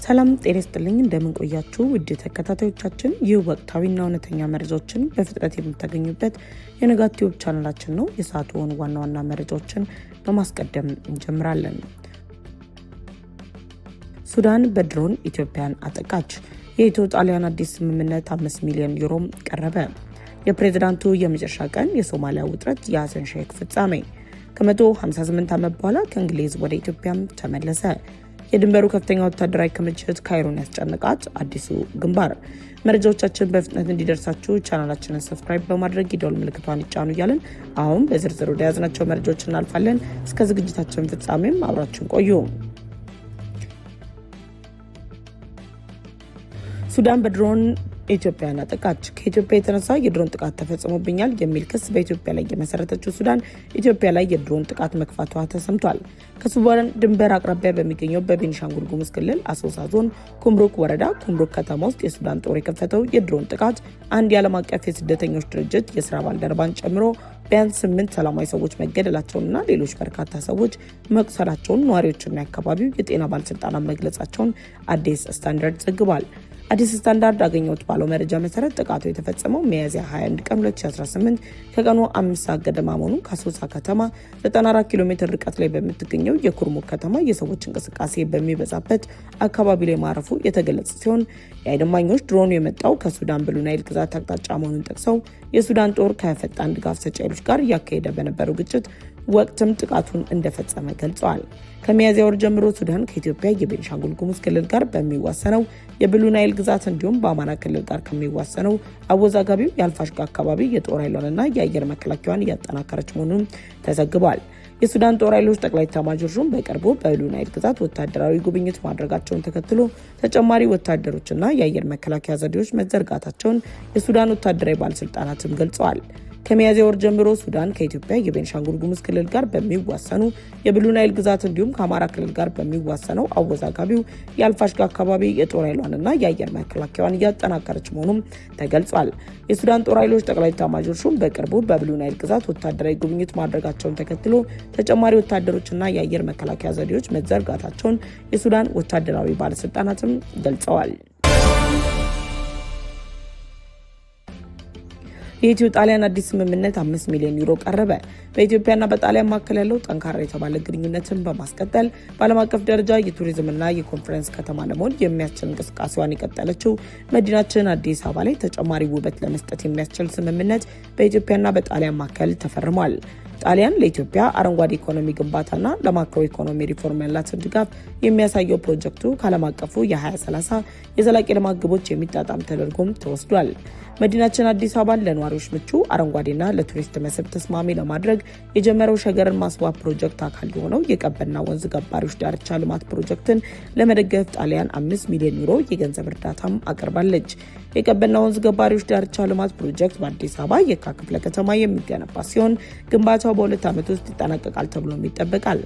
ሰላም ጤና ይስጥልኝ እንደምን ቆያችሁ ውድ ተከታታዮቻችን ይህ ወቅታዊና እውነተኛ መረጃዎችን በፍጥነት የምታገኙበት የንጋት ዩቲዩብ ቻናላችን ነው። የሰዓቱን ዋና ዋና መረጃዎችን በማስቀደም እንጀምራለን። ሱዳን በድሮን ኢትዮጵያን አጠቃች። የኢትዮ ጣሊያን አዲስ ስምምነት 5 ሚሊዮን ዩሮ ቀረበ። የፕሬዝዳንቱ የመጨረሻ ቀን የሶማሊያ ውጥረት የሐሰን ሼክ ፍጻሜ። ከ158 ዓመት በኋላ ከእንግሊዝ ወደ ኢትዮጵያም ተመለሰ። የድንበሩ ከፍተኛ ወታደራዊ ክምችት ካይሮን ያስጨነቃት አዲሱ ግንባር። መረጃዎቻችን በፍጥነት እንዲደርሳችሁ ቻናላችንን ሰብስክራይብ በማድረግ የደወል ምልክቷን ይጫኑ እያልን አሁን በዝርዝር ወደ ያዝናቸው መረጃዎች እናልፋለን። እስከ ዝግጅታችን ፍጻሜም አብራችን ቆዩ። ሱዳን በድሮን ኢትዮጵያን አጠቃች። ከኢትዮጵያ የተነሳ የድሮን ጥቃት ተፈጽሞብኛል የሚል ክስ በኢትዮጵያ ላይ የመሰረተችው ሱዳን ኢትዮጵያ ላይ የድሮን ጥቃት መክፋቷ ተሰምቷል። ከሱዳን ድንበር አቅራቢያ በሚገኘው በቤኒሻንጉል ጉሙዝ ክልል አሶሳ ዞን ኩምሩክ ወረዳ ኩምሩክ ከተማ ውስጥ የሱዳን ጦር የከፈተው የድሮን ጥቃት አንድ የዓለም አቀፍ የስደተኞች ድርጅት የስራ ባልደረባን ጨምሮ ቢያንስ 8 ሰላማዊ ሰዎች መገደላቸውንና ሌሎች በርካታ ሰዎች መቁሰላቸውን ነዋሪዎችና የአካባቢው የጤና ባለስልጣናት መግለጻቸውን አዲስ ስታንዳርድ ዘግቧል። አዲስ ስታንዳርድ አገኘሁት ባለው መረጃ መሰረት ጥቃቱ የተፈጸመው ሚያዝያ 21 ቀን 2018 ከቀኑ 5 ሰዓት ገደማ መሆኑን ከአሶሳ ከተማ 94 ኪሎ ሜትር ርቀት ላይ በምትገኘው የኩርሙክ ከተማ የሰዎች እንቅስቃሴ በሚበዛበት አካባቢ ላይ ማረፉ የተገለጸ ሲሆን የዓይን እማኞች ድሮኑ የመጣው ከሱዳን ብሉ ናይል ግዛት አቅጣጫ መሆኑን ጠቅሰው የሱዳን ጦር ከፈጣን ድጋፍ ሰጪ ኃይሎች ጋር እያካሄደ በነበረው ግጭት ወቅትም ጥቃቱን እንደፈጸመ ገልጸዋል። ከሚያዝያ ወር ጀምሮ ሱዳን ከኢትዮጵያ የቤኒሻንጉል ጉሙዝ ክልል ጋር በሚዋሰነው የብሉ ናይል ግዛት እንዲሁም በአማራ ክልል ጋር ከሚዋሰነው አወዛጋቢው የአልፋሽጋ አካባቢ የጦር ኃይሏንና የአየር መከላከያዋን እያጠናከረች መሆኑን ተዘግቧል። የሱዳን ጦር ኃይሎች ጠቅላይ ኤታማዦር ሹም በቅርቡ በብሉ ናይል ግዛት ወታደራዊ ጉብኝት ማድረጋቸውን ተከትሎ ተጨማሪ ወታደሮችና የአየር መከላከያ ዘዴዎች መዘርጋታቸውን የሱዳን ወታደራዊ ባለስልጣናትም ገልጸዋል። ከሚያዝያ ወር ጀምሮ ሱዳን ከኢትዮጵያ የቤኒሻንጉል ጉሙዝ ክልል ጋር በሚዋሰኑ የብሉ ናይል ግዛት እንዲሁም ከአማራ ክልል ጋር በሚዋሰነው አወዛጋቢው የአልፋሽጋ አካባቢ የጦር ኃይሏንና የአየር መከላከያዋን እያጠናከረች መሆኑም ተገልጿል። የሱዳን ጦር ኃይሎች ጠቅላይ ኤታማዦር ሹም በቅርቡ በብሉ ናይል ግዛት ወታደራዊ ጉብኝት ማድረጋቸውን ተከትሎ ተጨማሪ ወታደሮችና የአየር መከላከያ ዘዴዎች መዘርጋታቸውን የሱዳን ወታደራዊ ባለስልጣናትም ገልጸዋል። የኢትዮ ጣሊያን አዲስ ስምምነት 5 ሚሊዮን ዩሮ ቀረበ። በኢትዮጵያና በጣሊያን መካከል ያለው ጠንካራ የተባለ ግንኙነትን በማስቀጠል በዓለም አቀፍ ደረጃ የቱሪዝምና የኮንፈረንስ ከተማ ለመሆን የሚያስችል እንቅስቃሴዋን የቀጠለችው መዲናችን አዲስ አበባ ላይ ተጨማሪ ውበት ለመስጠት የሚያስችል ስምምነት በኢትዮጵያና በጣሊያን መካከል ተፈርሟል። ጣሊያን ለኢትዮጵያ አረንጓዴ ኢኮኖሚ ግንባታና ለማክሮ ኢኮኖሚ ሪፎርም ያላትን ድጋፍ የሚያሳየው ፕሮጀክቱ ከዓለም አቀፉ የ2030 የዘላቂ ልማት ግቦች የሚጣጣም ተደርጎም ተወስዷል። መዲናችን አዲስ አበባን ለነዋሪዎች ምቹ አረንጓዴና ለቱሪስት መስህብ ተስማሚ ለማድረግ የጀመረው ሸገርን ማስዋብ ፕሮጀክት አካል የሆነው የቀበና ወንዝ ገባሪዎች ዳርቻ ልማት ፕሮጀክትን ለመደገፍ ጣሊያን 5 ሚሊዮን ዩሮ የገንዘብ እርዳታም አቅርባለች። የቀበና ወንዝ ገባሪዎች ዳርቻ ልማት ፕሮጀክት በአዲስ አበባ የካ ክፍለ ከተማ የሚገነባ ሲሆን ግንባታው በ2 ዓመት ውስጥ ይጠናቀቃል ተብሎም ይጠበቃል።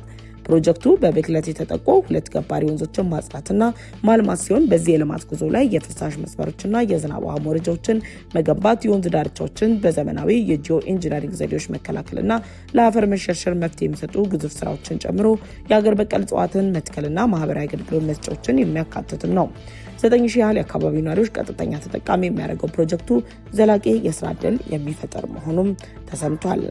ፕሮጀክቱ በብክለት የተጠቁ 2 ገባሪ ወንዞችን ማጽዳትና ማልማት ሲሆን በዚህ የልማት ጉዞ ላይ የፍሳሽ መስመሮችና የዝናብ ውሃ መውረጃዎችን መገንባት፣ የወንዝ ዳርቻዎችን በዘመናዊ የጂኦ ኢንጂነሪንግ ዘዴዎች መከላከልና ለአፈር መሸርሸር መፍትሄ የሚሰጡ ግዙፍ ስራዎችን ጨምሮ የአገር በቀል እጽዋትን መትከልና ማህበራዊ አገልግሎት መስጫዎችን የሚያካትትም ነው። 9,000 ያህል የአካባቢው ነዋሪዎች ቀጥተኛ ተጠቃሚ የሚያደርገው ፕሮጀክቱ ዘላቂ የስራ ዕድል የሚፈጠር መሆኑም ተሰምቷል።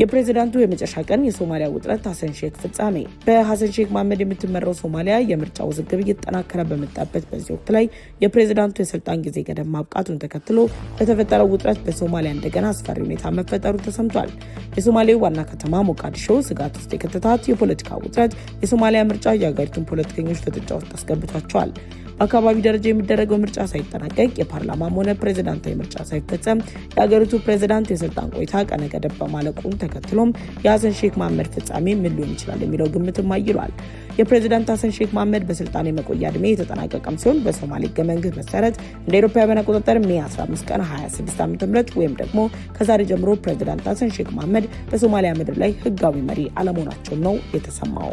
የፕሬዝዳንቱ የመጨረሻ ቀን የሶማሊያ ውጥረት ሐሰን ሼክ ፍጻሜ። በሐሰን ሼክ መሐመድ የምትመራው ሶማሊያ የምርጫ ውዝግብ እየተጠናከረ በመጣበት በዚህ ወቅት ላይ የፕሬዝዳንቱ የስልጣን ጊዜ ገደብ ማብቃቱን ተከትሎ በተፈጠረው ውጥረት በሶማሊያ እንደገና አስፈሪ ሁኔታ መፈጠሩ ተሰምቷል። የሶማሌው ዋና ከተማ ሞቃዲሾ ስጋት ውስጥ የከተታት የፖለቲካ ውጥረት የሶማሊያ ምርጫ የሀገሪቱን ፖለቲከኞች ፍጥጫ ውስጥ አስገብቷቸዋል። በአካባቢ ደረጃ የሚደረገው ምርጫ ሳይጠናቀቅ የፓርላማም ሆነ ፕሬዝዳንታዊ ምርጫ ሳይፈጸም የሀገሪቱ ፕሬዝዳንት የስልጣን ቆይታ ቀነ ገደብ በማለቁን ተከትሎም የሐሰን ሼክ መሐመድ ፍጻሜ ምን ሊሆን ይችላል የሚለው ግምትም አይሏል። የፕሬዝዳንት ሐሰን ሼክ መሐመድ በስልጣን የመቆያ ዕድሜ የተጠናቀቀም ሲሆን በሶማሌ ሕገ መንግስት መሰረት እንደ አውሮፓውያን አቆጣጠር ሜይ 15 ቀን 2026 ዓ.ም ወይም ደግሞ ከዛሬ ጀምሮ ፕሬዝዳንት ሐሰን ሼክ መሐመድ በሶማሊያ ምድር ላይ ህጋዊ መሪ አለመሆናቸው ነው የተሰማው።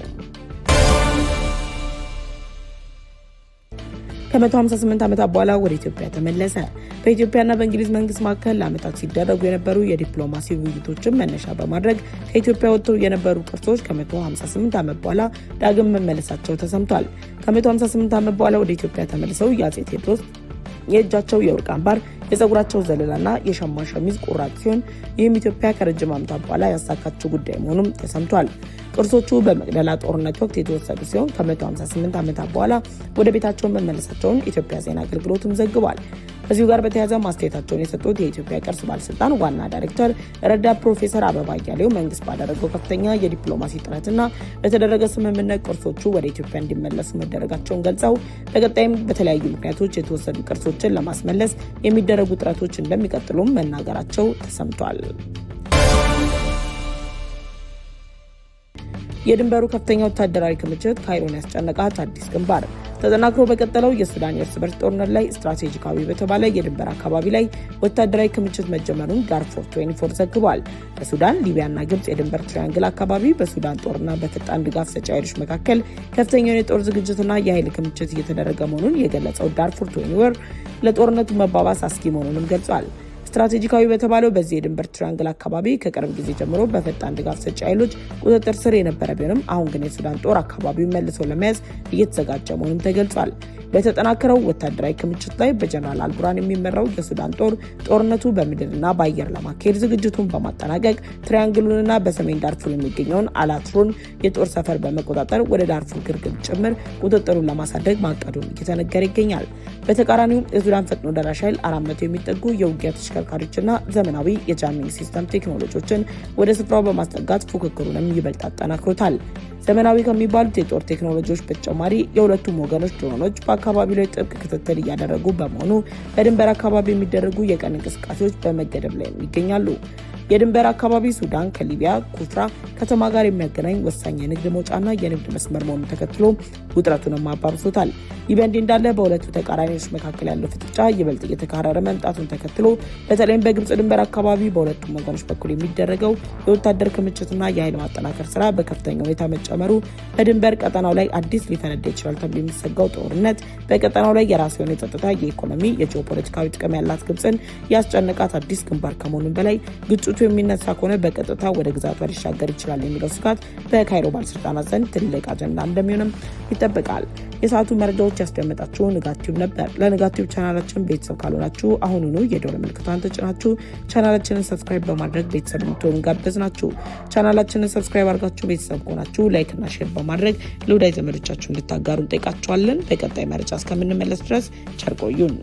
ከ158 ዓመታት በኋላ ወደ ኢትዮጵያ ተመለሰ። በኢትዮጵያና በእንግሊዝ መንግስት መካከል ለዓመታት ሲደረጉ የነበሩ የዲፕሎማሲ ውይይቶችን መነሻ በማድረግ ከኢትዮጵያ ወጥተው የነበሩ ቅርሶች ከ158 ዓመት በኋላ ዳግም መመለሳቸው ተሰምቷል። ከ158 ዓመት በኋላ ወደ ኢትዮጵያ ተመልሰው የአጼ ቴዎድሮስ የእጃቸው የወርቅ አምባር፣ የፀጉራቸው ዘለላና የሸማ ሸሚዝ ቁራጭ ሲሆን ይህም ኢትዮጵያ ከረጅም ዓመታት በኋላ ያሳካችው ጉዳይ መሆኑም ተሰምቷል። ቅርሶቹ በመቅደላ ጦርነት ወቅት የተወሰዱ ሲሆን ከ158 ዓመታት በኋላ ወደ ቤታቸው መመለሳቸውን ኢትዮጵያ ዜና አገልግሎትም ዘግቧል። ከዚሁ ጋር በተያያዘ ማስተያየታቸውን የሰጡት የኢትዮጵያ ቅርስ ባለስልጣን ዋና ዳይሬክተር ረዳት ፕሮፌሰር አበባ አያሌው መንግስት ባደረገው ከፍተኛ የዲፕሎማሲ ጥረትና በተደረገ ስምምነት ቅርሶቹ ወደ ኢትዮጵያ እንዲመለሱ መደረጋቸውን ገልጸው በቀጣይም በተለያዩ ምክንያቶች የተወሰዱ ቅርሶችን ለማስመለስ የሚደረጉ ጥረቶች እንደሚቀጥሉም መናገራቸው ተሰምቷል። የድንበሩ ከፍተኛ ወታደራዊ ክምችት ካይሮን ያስጨነቃት አዲስ ግንባር። ተጠናክሮ በቀጠለው የሱዳን የእርስ በርስ ጦርነት ላይ ስትራቴጂካዊ በተባለ የድንበር አካባቢ ላይ ወታደራዊ ክምችት መጀመሩን ዳርፉር 24 ዘግቧል። በሱዳን ሊቢያና ግብጽ የድንበር ትሪያንግል አካባቢ በሱዳን ጦርና በፈጣን ድጋፍ ሰጪ ኃይሎች መካከል ከፍተኛውን የጦር ዝግጅትና የኃይል ክምችት እየተደረገ መሆኑን የገለጸው ዳርፉር 24 ለጦርነቱ መባባስ አስጊ መሆኑንም ገልጿል። ስትራቴጂካዊ በተባለው በዚህ የድንበር ትሪያንግል አካባቢ ከቅርብ ጊዜ ጀምሮ በፈጣን ድጋፍ ሰጪ ኃይሎች ቁጥጥር ስር የነበረ ቢሆንም አሁን ግን የሱዳን ጦር አካባቢውን መልሶ ለመያዝ እየተዘጋጀ መሆኑም ተገልጿል። በተጠናከረው ወታደራዊ ክምችት ላይ በጀነራል አልቡራን የሚመራው የሱዳን ጦር ጦርነቱ በምድርና በአየር ለማካሄድ ዝግጅቱን በማጠናቀቅ ትሪያንግሉንና በሰሜን ዳርፉር የሚገኘውን አላትሩን የጦር ሰፈር በመቆጣጠር ወደ ዳርፉር ግርግም ጭምር ቁጥጥሩን ለማሳደግ ማቀዱን እየተነገረ ይገኛል። በተቃራኒው የሱዳን ፈጥኖ ደራሽ ኃይል 400 የሚጠጉ የውጊያ ተሽከርካሪዎችና ዘመናዊ የጃሚንግ ሲስተም ቴክኖሎጂዎችን ወደ ስፍራው በማስጠጋት ፉክክሩንም ይበልጥ አጠናክሮታል። ዘመናዊ ከሚባሉት የጦር ቴክኖሎጂዎች በተጨማሪ የሁለቱም ወገኖች ድሮኖች በአካባቢው ላይ ጥብቅ ክትትል እያደረጉ በመሆኑ በድንበር አካባቢ የሚደረጉ የቀን እንቅስቃሴዎች በመገደብ ላይ ይገኛሉ። የድንበር አካባቢ ሱዳን ከሊቢያ ኩፍራ ከተማ ጋር የሚያገናኝ ወሳኝ የንግድ መውጫና የንግድ መስመር መሆኑን ተከትሎ ውጥረቱንም አባብሶታል። ይህ በእንዲህ እንዳለ በሁለቱ ተቃራኒዎች መካከል ያለው ፍጥጫ ይበልጥ እየተካረረ መምጣቱን ተከትሎ በተለይም በግብጽ ድንበር አካባቢ በሁለቱም ወገኖች በኩል የሚደረገው የወታደር ክምችትና የኃይል ማጠናከር ስራ በከፍተኛ ሁኔታ መጨመሩ በድንበር ቀጠናው ላይ አዲስ ሊፈነዳ ይችላል ተብሎ የሚሰጋው ጦርነት በቀጠናው ላይ የራሱ የሆነ የጸጥታ፣ የኢኮኖሚ፣ የጂኦፖለቲካዊ ጥቅም ያላት ግብጽን ያስጨነቃት አዲስ ግንባር ከመሆኑም በላይ ግጭቱ የሚነሳ ከሆነ በቀጥታ ወደ ግዛቷ ሊሻገር ይችላል የሚለው ስጋት በካይሮ ባለስልጣናት ዘንድ ትልቅ አጀንዳ እንደሚሆንም ይጠበቃል። የሰዓቱ መረጃዎች ያስደመጣችሁ ንጋት ቲዩብ ነበር። ለንጋት ቲዩብ ቻናላችን ቤተሰብ ካልሆናችሁ አሁኑኑ የደወል ምልክቷን ተጭናችሁ ቻናላችንን ሰብስክራይብ በማድረግ ቤተሰብ እንድትሆኑ ጋበዝናችሁ። ቻናላችንን ሰብስክራይብ አድርጋችሁ ቤተሰብ ከሆናችሁ ላይክ እና ሼር በማድረግ ለወዳጅ ዘመዶቻችሁ እንድታጋሩ እንጠይቃችኋለን። በቀጣይ መረጃ እስከምንመለስ ድረስ ቸር ቆዩን።